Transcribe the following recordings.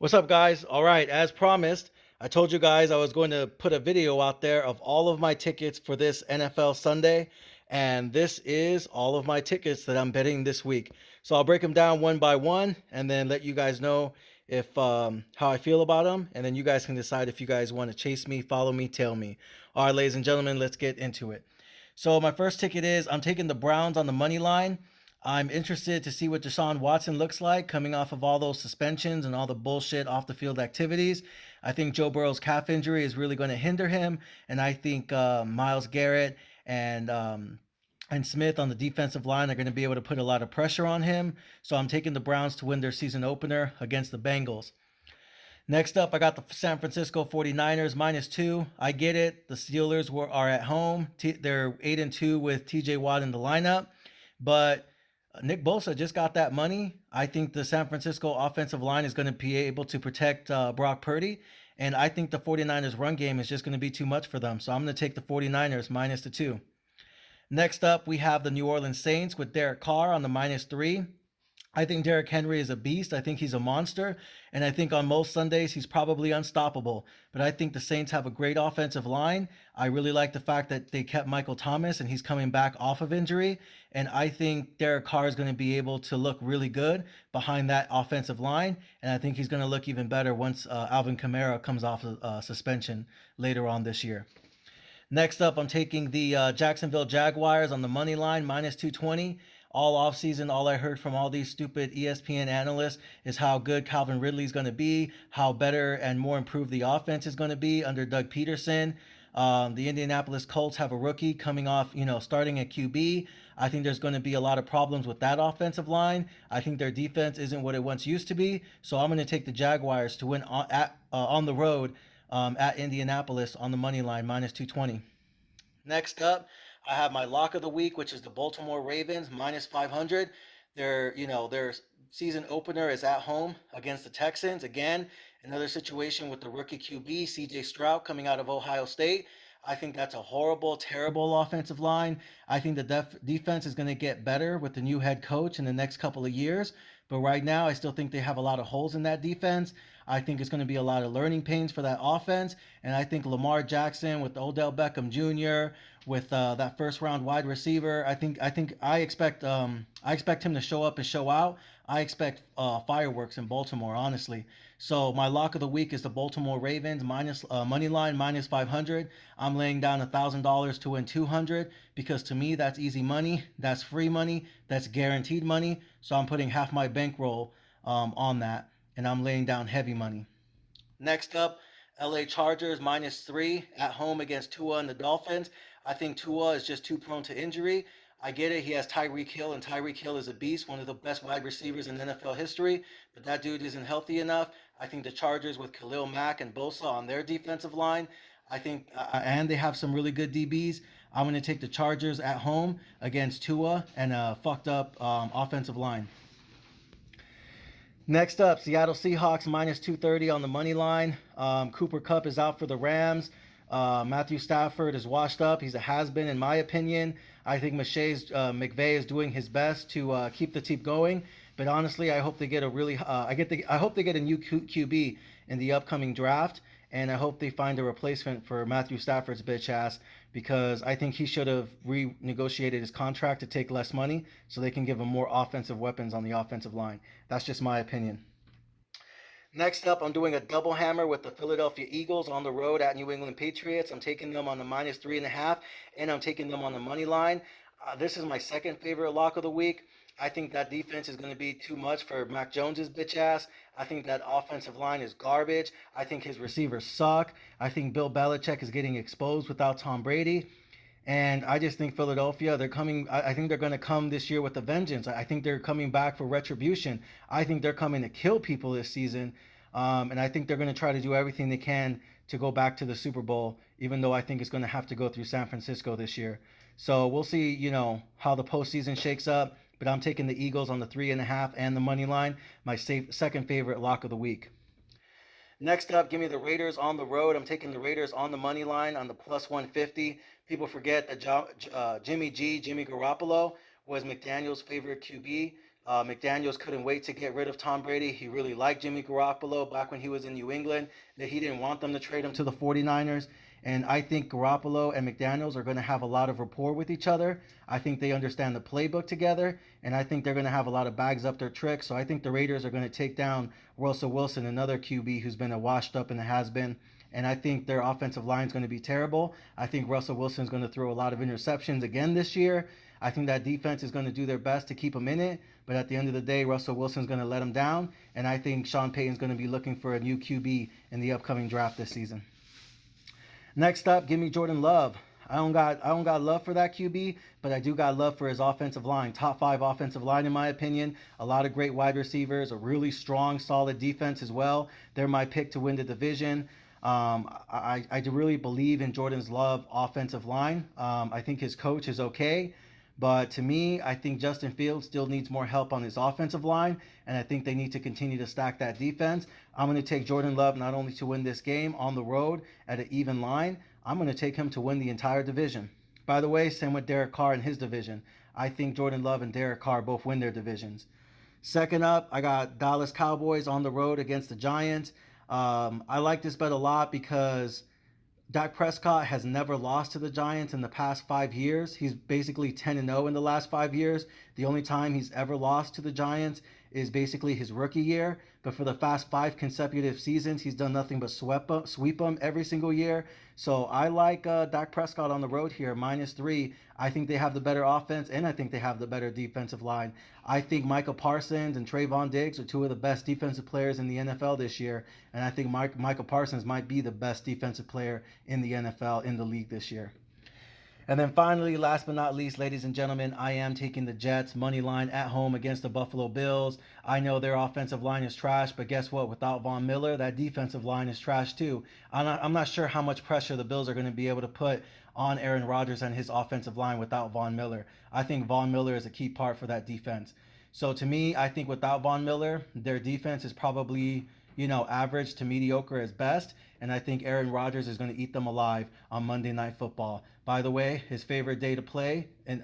What's up, guys? All right, as promised, I told you guys I was going to put a video out there of all of my tickets for this NFL Sunday, and this is all of my tickets that I'm betting this week. So I'll break them down one by one, and then let you guys know if how I feel about them, and then you guys can decide if you guys want to chase me, follow me, tail me. All right, ladies and gentlemen, let's get into it. So my first ticket is I'm taking the Browns on the money line. I'm interested to see what Deshaun Watson looks like coming off of all those suspensions and all the bullshit off the field activities. I think Joe Burrow's calf injury is really going to hinder him, and I think Myles Garrett and Smith on the defensive line are going to be able to put a lot of pressure on him. So I'm taking the Browns to win their season opener against the Bengals. Next up, I got the San Francisco 49ers -2. I get it. The Steelers are at home. They're 8-2 with TJ Watt in the lineup. But Nick Bosa just got that money. I think the San Francisco offensive line is going to be able to protect Brock Purdy. And I think the 49ers run game is just going to be too much for them. So I'm going to take the 49ers -2. Next up, we have the New Orleans Saints with Derek Carr on the -3. I think Derrick Henry is a beast. I think he's a monster. And I think on most Sundays, he's probably unstoppable. But I think the Saints have a great offensive line. I really like the fact that they kept Michael Thomas and he's coming back off of injury. And I think Derek Carr is going to be able to look really good behind that offensive line. And I think he's going to look even better once Alvin Kamara comes off of suspension later on this year. Next up, I'm taking the Jacksonville Jaguars on the money line, -220. All offseason, all I heard from all these stupid ESPN analysts is how good Calvin Ridley is going to be, how better and more improved the offense is going to be under Doug Peterson. The Indianapolis Colts have a rookie coming off, starting at QB. I think there's going to be a lot of problems with that offensive line. I think their defense isn't what it once used to be. So I'm going to take the Jaguars to win on the road at Indianapolis on the money line, -220. Next up, I have my lock of the week, which is the Baltimore Ravens -500. Their season opener is at home against the Texans. Again, another situation with the rookie QB CJ Stroud coming out of Ohio State. I think that's a horrible, terrible offensive line. I think the defense is going to get better with the new head coach in the next couple of years. But right now, I still think they have a lot of holes in that defense. I think it's going to be a lot of learning pains for that offense. And I think Lamar Jackson with Odell Beckham Jr., with that first round wide receiver, I expect him to show up and show out. I expect fireworks in Baltimore, honestly. So my lock of the week is the Baltimore Ravens minus money line -500. I'm laying down $1,000 to win 200 because to me that's easy money, that's free money, that's guaranteed money. So I'm putting half my bankroll on that, and I'm laying down heavy money. Next up, LA Chargers -3 at home against Tua and the Dolphins. I think Tua is just too prone to injury. I get it. He has Tyreek Hill, and Tyreek Hill is a beast, one of the best wide receivers in NFL history, but that dude isn't healthy enough. I think the Chargers with Khalil Mack and Bosa on their defensive line, and they have some really good DBs. I'm going to take the Chargers at home against Tua and a fucked up offensive line. Next up, Seattle Seahawks -230 on the money line. Cooper Kupp is out for the Rams. Matthew Stafford is washed up. He's a has-been, in my opinion. I think McVay is doing his best to keep the team going. But honestly, I hope they get a really, I hope they get a new QB in the upcoming draft, and I hope they find a replacement for Matthew Stafford's bitch ass because I think he should have renegotiated his contract to take less money so they can give him more offensive weapons on the offensive line. That's just my opinion. Next up, I'm doing a double hammer with the Philadelphia Eagles on the road at New England Patriots. I'm taking them on the -3.5, and I'm taking them on the money line. This is my second favorite lock of the week. I think that defense is going to be too much for Mac Jones's bitch ass. I think that offensive line is garbage. I think his receivers suck. I think Bill Belichick is getting exposed without Tom Brady. And I just think Philadelphia, they're coming. I think they're going to come this year with a vengeance. I think they're coming back for retribution. I think they're coming to kill people this season. And I think they're going to try to do everything they can to go back to the Super Bowl, even though I think it's going to have to go through San Francisco this year. So we'll see, how the postseason shakes up. But I'm taking the Eagles on the 3.5 and the money line, my second favorite lock of the week. Next up, give me the Raiders on the road. I'm taking the Raiders on the money line on the +150. People forget that Jimmy Garoppolo, was McDaniel's favorite QB McDaniels couldn't wait to get rid of Tom Brady. He really liked Jimmy Garoppolo back when he was in New England, that he didn't want them to trade him to the 49ers. And I think Garoppolo and McDaniels are going to have a lot of rapport with each other. I think they understand the playbook together, and I think they're going to have a lot of bags up their tricks. So I think the Raiders are going to take down Russell Wilson, another QB who's been a washed up and a has been. And I think their offensive line is going to be terrible. I think Russell Wilson is going to throw a lot of interceptions again this year. I think that defense is going to do their best to keep him in it. But at the end of the day, Russell Wilson's going to let him down. And I think Sean Payton's going to be looking for a new QB in the upcoming draft this season. Next up, give me Jordan Love. I don't got love for that QB, but I do got love for his offensive line. Top 5 offensive line in my opinion. A lot of great wide receivers, a really strong, solid defense as well. They're my pick to win the division. I do really believe in Jordan's Love offensive line. I think his coach is okay. But to me, I think Justin Fields still needs more help on his offensive line, and I think they need to continue to stack that defense. I'm going to take Jordan Love not only to win this game on the road at an even line, I'm going to take him to win the entire division. By the way, same with Derek Carr in his division. I think Jordan Love and Derek Carr both win their divisions. Second up, I got Dallas Cowboys on the road against the Giants. I like this bet a lot because Dak Prescott has never lost to the Giants in the past 5 years. He's basically 10-0 in the last 5 years. The only time he's ever lost to the Giants is basically his rookie year. But for the past 5 consecutive seasons, he's done nothing but sweep them every single year. So I like Dak Prescott on the road here, -3. I think they have the better offense, and I think they have the better defensive line. I think Micah Parsons and Trayvon Diggs are 2 of the best defensive players in the NFL this year. And I think Micah Parsons might be the best defensive player in the NFL, in the league this year. And then finally, last but not least, ladies and gentlemen, I am taking the Jets money line at home against the Buffalo Bills. I know their offensive line is trash, but guess what? Without Von Miller, that defensive line is trash too. I'm not sure how much pressure the Bills are going to be able to put on Aaron Rodgers and his offensive line without Von Miller. I think Von Miller is a key part for that defense. So to me, I think without Von Miller, their defense is probably, average to mediocre as best. And I think Aaron Rodgers is going to eat them alive on Monday Night Football. By the way, his favorite day to play, and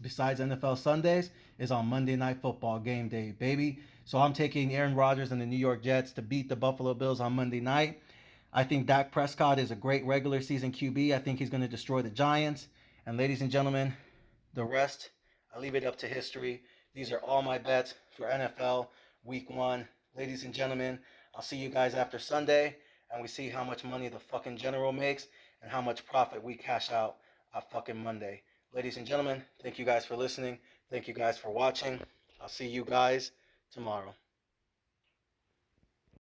besides NFL Sundays, is on Monday Night Football, game day, baby. So I'm taking Aaron Rodgers and the New York Jets to beat the Buffalo Bills on Monday night. I think Dak Prescott is a great regular season QB. I think he's going to destroy the Giants. And ladies and gentlemen, the rest, I leave it up to history. These are all my bets for NFL Week 1. Ladies and gentlemen, I'll see you guys after Sunday, and we see how much money the fucking general makes and how much profit we cash out on fucking Monday. Ladies and gentlemen, thank you guys for listening. Thank you guys for watching. I'll see you guys tomorrow.